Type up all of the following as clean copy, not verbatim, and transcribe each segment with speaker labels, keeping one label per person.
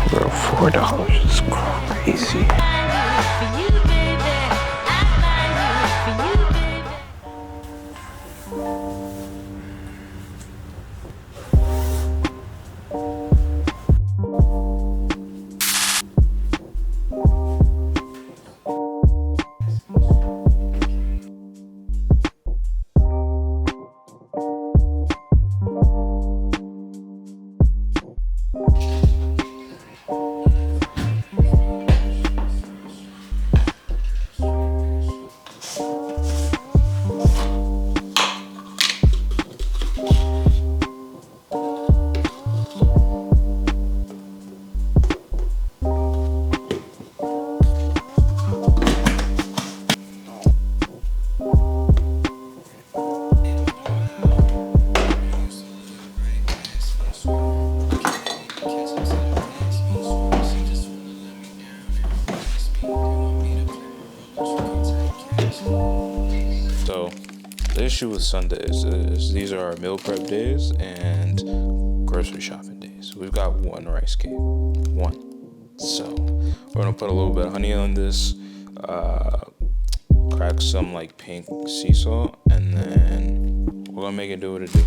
Speaker 1: Bro, $4 is crazy. So the issue with Sundays is these are our meal prep days and grocery shopping days. We've got one rice cake, one. So we're gonna put a little bit of honey on this, crack some like pink sea salt, and then we're gonna make it do what it do.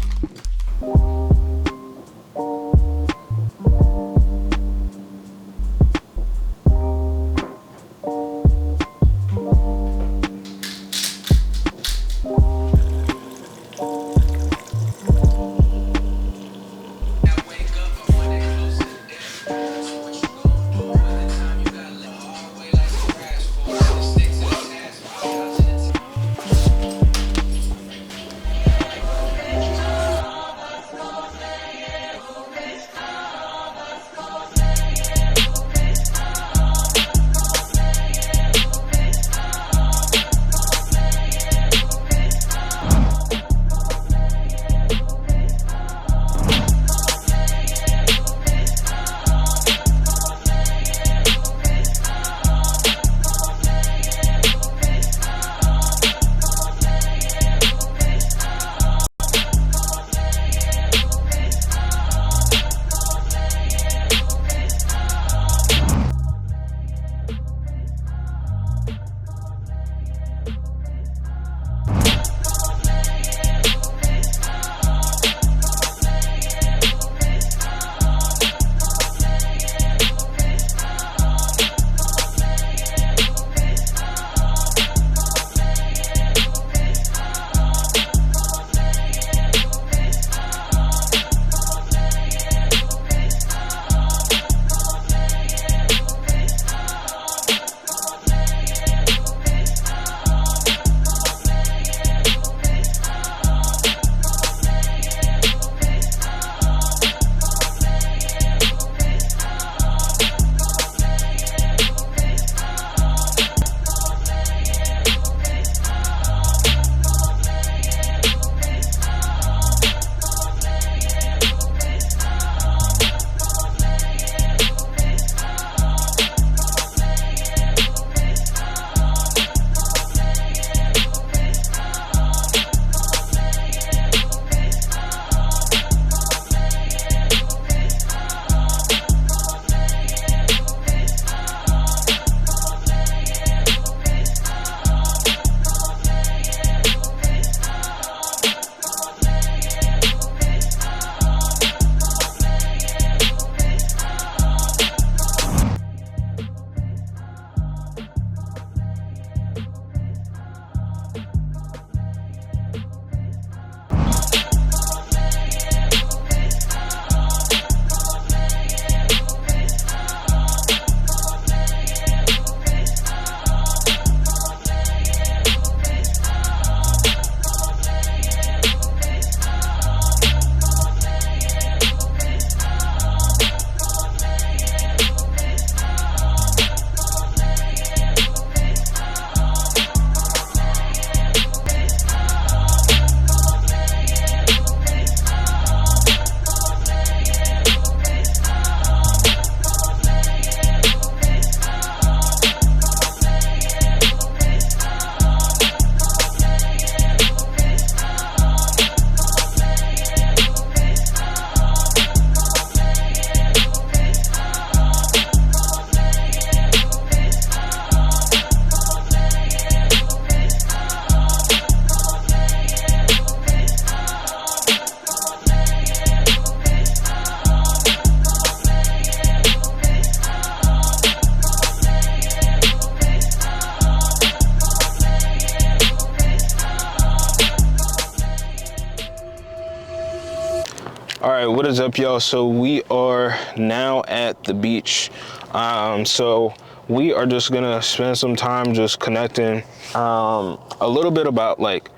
Speaker 1: All right, what is up, y'all? So we are now at the beach. So we are just gonna spend some time just connecting a little bit about like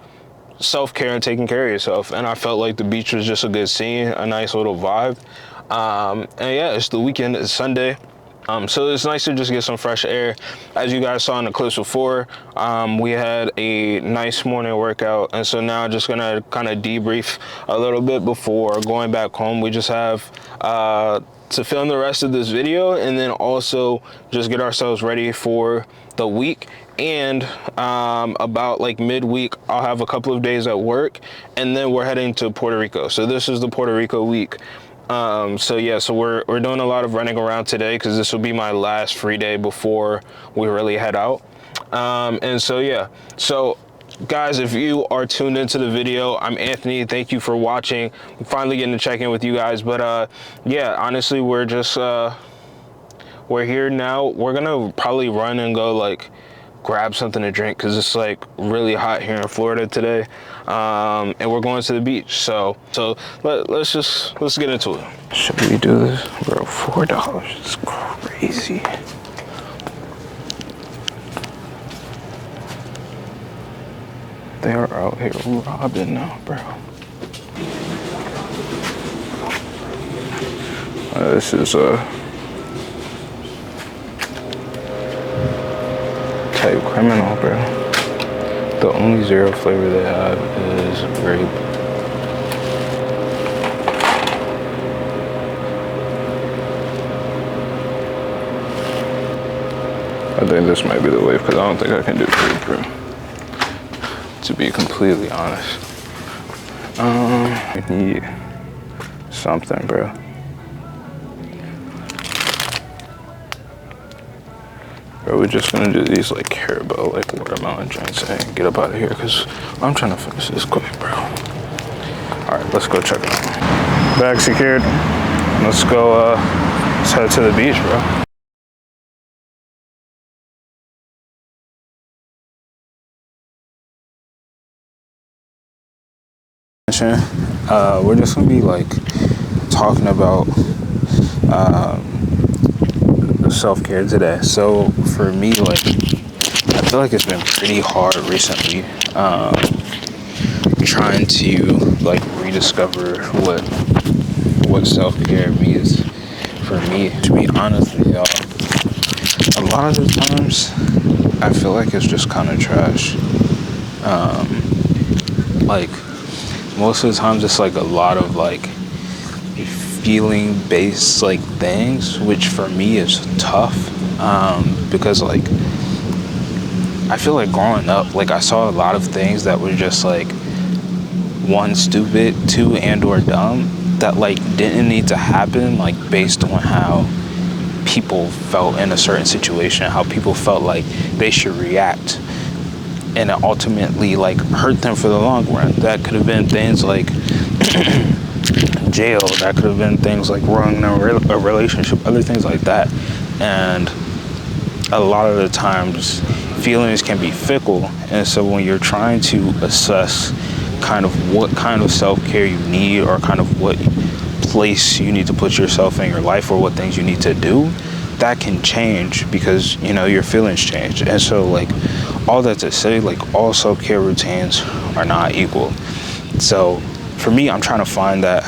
Speaker 1: self-care and taking care of yourself. And I felt like the beach was just a good scene, a nice little vibe. And yeah, it's the weekend, it's Sunday. So it's nice to just get some fresh air. As you guys saw in the clips before, we had a nice morning workout. And so now just gonna kind of debrief a little bit before going back home. We just have to film the rest of this video and then also just get ourselves ready for the week. And about like midweek, I'll have a couple of days at work and then we're heading to Puerto Rico. So this is the Puerto Rico week. So yeah, so we're doing a lot of running around today because this will be my last free day before we really head out. And so yeah, so guys, if you are tuned into the video, I'm Anthony. Thank you for watching. I'm finally getting to check in with you guys, but yeah, honestly, we're just we're here now. We're gonna probably run and go like grab something to drink because it's like really hot here in Florida today, and we're going to the beach. So let's get into it. Should we do this, bro? $4, it's crazy. They are out here robbing now, bro. This is type criminal, bro. The only zero flavor they have is grape. I think this might be the wave because I don't think I can do grape, bro. To be completely honest. I need something, bro. Bro, we're just gonna do these like Carabao, like watermelon drinks and get up out of here because I'm trying to finish this quick, bro. All right, let's go check it out. Bag secured. Let's go, let's head to the beach, bro. We're just gonna be like talking about self-care today. So for me, like I feel like it's been pretty hard recently trying to like rediscover what self-care means for me. To be honest with y'all, a lot of the times I feel like it's just kind of trash. Like most of the times it's like a lot of like feeling based like things, which for me is tough, because like I feel like growing up, like I saw a lot of things that were just like one, stupid, two, and or dumb, that like didn't need to happen, like based on how people felt in a certain situation, how people felt like they should react, and it ultimately like hurt them for the long run. That could have been things like jail, that could have been things like ruining a relationship, other things like that. And a lot of the times feelings can be fickle, and so when you're trying to assess kind of what kind of self-care you need or kind of what place you need to put yourself in your life or what things you need to do, that can change because, you know, your feelings change. And so like all that to say, like all self-care routines are not equal. So for me, I'm trying to find that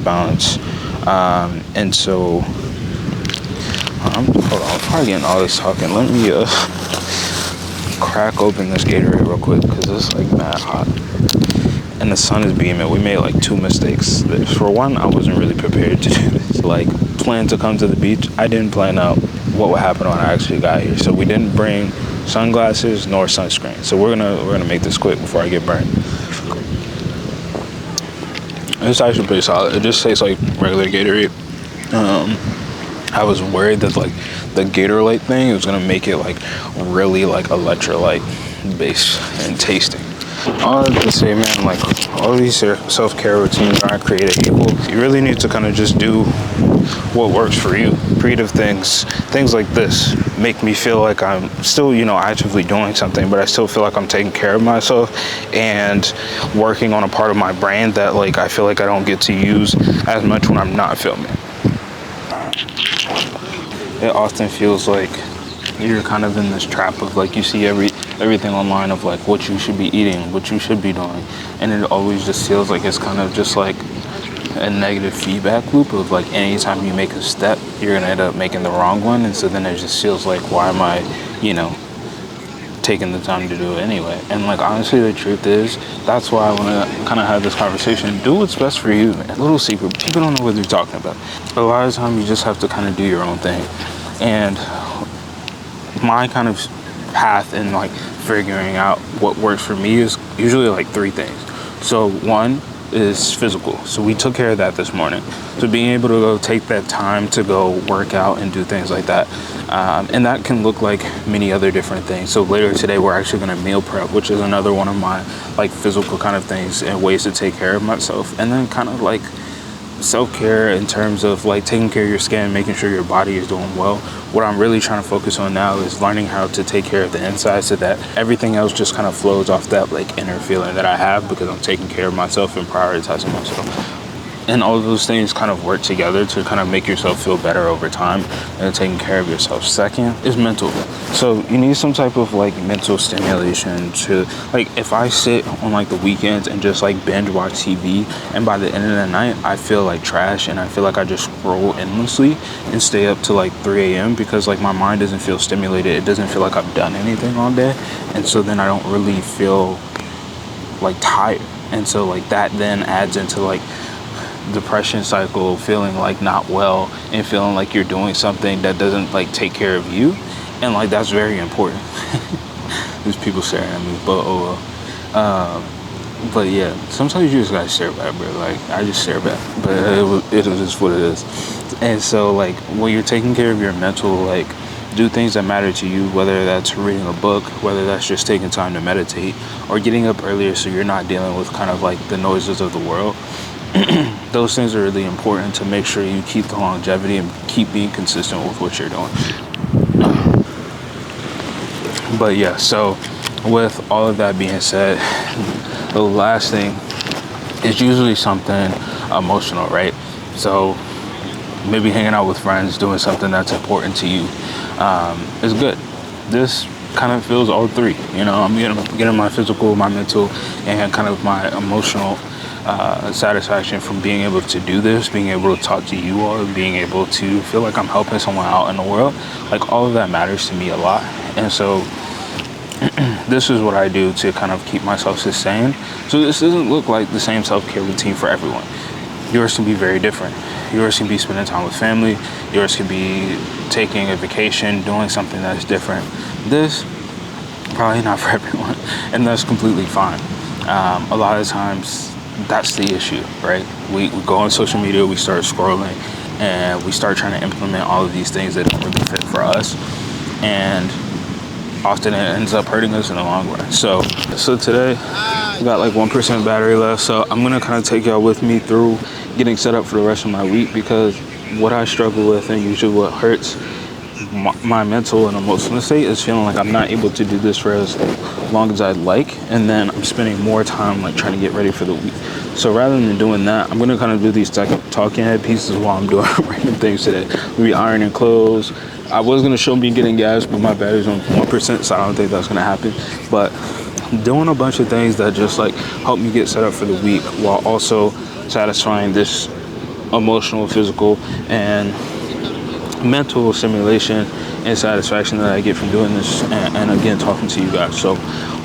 Speaker 1: balance. And so hold on, I'm probably getting all this talking. Let me crack open this Gatorade real quick because it's like mad hot and the sun is beaming. We made like 2 mistakes. For one, I wasn't really prepared to do this. Like, plan to come to the beach. I didn't plan out what would happen when I actually got here. So we didn't bring sunglasses nor sunscreen. So we're gonna make this quick before I get burnt. It's actually pretty solid. It just tastes like regular Gatorade. I was worried that like the Gatorade thing was gonna make it like really like electrolyte based and tasting. All I have to say, man, like all these self-care routines aren't created equal. You really need to kind of just do what works for you. Creative things like this. make me feel like I'm still, actively doing something, but I still feel like I'm taking care of myself and working on a part of my brain that like I feel like I don't get to use as much when I'm not filming. It often feels like you're kind of in this trap of like you see everything online of like what you should be eating, what you should be doing, and it always just feels like it's kind of just like a negative feedback loop of like anytime you make a step you're gonna end up making the wrong one, and so then it just feels like why am I taking the time to do it anyway. And like honestly the truth is that's why I want to kind of have this conversation. Do what's best for you, man. A little secret, people don't know what they're talking about. A lot of time you just have to kind of do your own thing, and my kind of path in like figuring out what works for me is usually like three things. So one is physical, so we took care of that this morning. So being able to go take that time to go work out and do things like that, and that can look like many other different things. So later today we're actually going to meal prep, which is another one of my like physical kind of things and ways to take care of myself. And then kind of like self-care in terms of like taking care of your skin, making sure your body is doing well. What I'm really trying to focus on now is learning how to take care of the inside so that everything else just kind of flows off that like inner feeling that I have because I'm taking care of myself and prioritizing myself. And all of those things kind of work together to kind of make yourself feel better over time and taking care of yourself. Second is mental. So you need some type of like mental stimulation to like, if I sit on like the weekends and just like binge watch TV, and by the end of the night I feel like trash and I feel like I just scroll endlessly and stay up to like 3 a.m. because like my mind doesn't feel stimulated. It doesn't feel like I've done anything all day, and so then I don't really feel like tired, and so like that then adds into like depression cycle, feeling like not well and feeling like you're doing something that doesn't like take care of you, and like that's very important. There's people staring at me, but but yeah, sometimes you just gotta stare back, bro. Like I just stare back, but it is what it is. And so like when you're taking care of your mental, like do things that matter to you, whether that's reading a book, whether that's just taking time to meditate, or getting up earlier so you're not dealing with kind of like the noises of the world. Those things are really important to make sure you keep the longevity and keep being consistent with what you're doing. But yeah, so with all of that being said, the last thing is usually something emotional, right? So maybe hanging out with friends, doing something that's important to you is good. This kind of feels all three. I'm getting my physical, my mental, and kind of my emotional satisfaction from being able to do this, being able to talk to you all, being able to feel like I'm helping someone out in the world. Like all of that matters to me a lot. And so this is what I do to kind of keep myself sustained. So this doesn't look like the same self-care routine for everyone. Yours can be very different. Yours can be spending time with family. Yours can be taking a vacation, doing something that's different. This, probably not for everyone, and that's completely fine. A lot of times, that's the issue, right? We go on social media, we start scrolling, and we start trying to implement all of these things that don't really fit for us, and often it ends up hurting us in the long run. So today we got like 1% battery left, so I'm gonna kind of take y'all with me through getting set up for the rest of my week, because what I struggle with and usually what hurts my mental and emotional state is feeling like I'm not able to do this for as long as I'd like, and then I'm spending more time like trying to get ready for the week. So rather than doing that, I'm gonna kind of do these talking head pieces while I'm doing random things today. Maybe ironing clothes. I was gonna show me getting gas, but my battery's on 1%, so I don't think that's gonna happen. But doing a bunch of things that just like help me get set up for the week while also satisfying this emotional, physical, and mental stimulation and satisfaction that I get from doing this, and again talking to you guys. So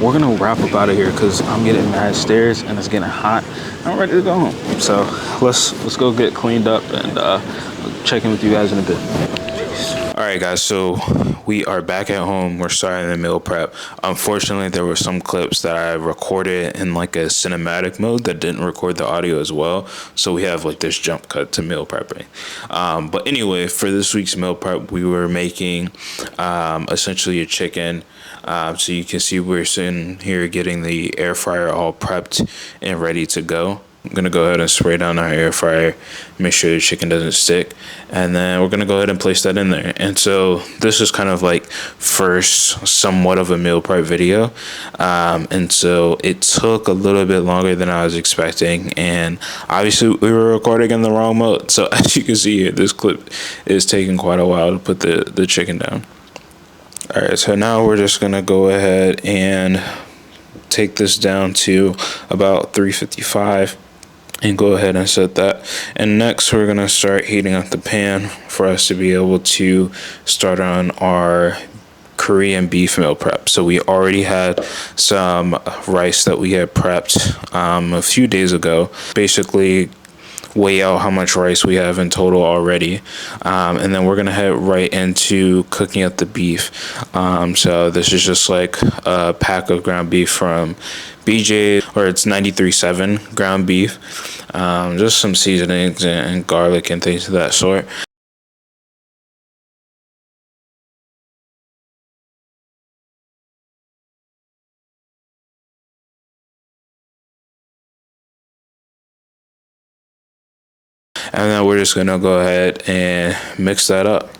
Speaker 1: we're gonna wrap up out of here because I'm getting mad stares and it's getting hot. I'm ready to go home. So let's go get cleaned up and check in with you guys in a bit. All right, guys, so we are back at home. We're starting the meal prep. Unfortunately, there were some clips that I recorded in like a cinematic mode that didn't record the audio as well. So we have like this jump cut to meal prepping. But anyway, for this week's meal prep, we were making essentially a chicken. So you can see we're sitting here getting the air fryer all prepped and ready to go. I'm gonna go ahead and spray down our air fryer, make sure the chicken doesn't stick, and then we're gonna go ahead and place that in there. And so this is kind of like first somewhat of a meal prep video, and so it took a little bit longer than I was expecting, and obviously we were recording in the wrong mode. So as you can see here, this clip is taking quite a while to put the chicken down. All right, so now we're just gonna go ahead and take this down to about 355 and go ahead and set that. And next we're gonna start heating up the pan for us to be able to start on our Korean beef meal prep. So we already had some rice that we had prepped a few days ago. Basically weigh out how much rice we have in total already, and then we're gonna head right into cooking up the beef. So this is just like a pack of ground beef from BJ, or it's 93.7 ground beef, just some seasonings and garlic and things of that sort. And then we're just gonna go ahead and mix that up.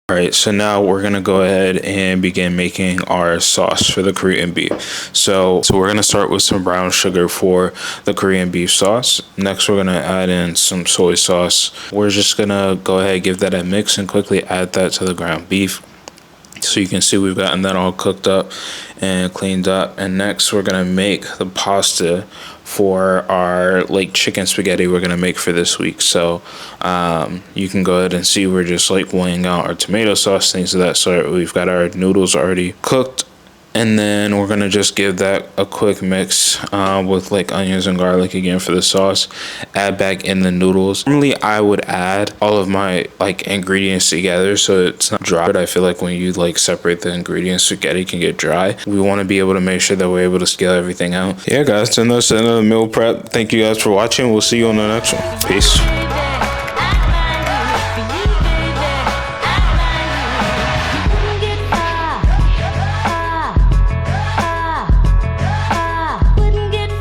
Speaker 1: All right, so now we're gonna go ahead and begin making our sauce for the Korean beef. So we're gonna start with some brown sugar for the Korean beef sauce. Next, we're gonna add in some soy sauce. We're just gonna go ahead and give that a mix and quickly add that to the ground beef. So you can see we've gotten that all cooked up and cleaned up. And next we're gonna make the pasta for our like chicken spaghetti we're gonna make for this week. So you can go ahead and see we're just like weighing out our tomato sauce, things of that sort. We've got our noodles already cooked, and then we're gonna just give that a quick mix with like onions and garlic again for the sauce. Add back in the noodles. Normally I would add all of my like ingredients together so it's not dry, but I feel like when you like separate the ingredients, spaghetti can get dry. We want to be able to make sure that we're able to scale everything out. Yeah guys, and that's another meal prep. Thank you guys for watching. We'll see you on the next one. Peace.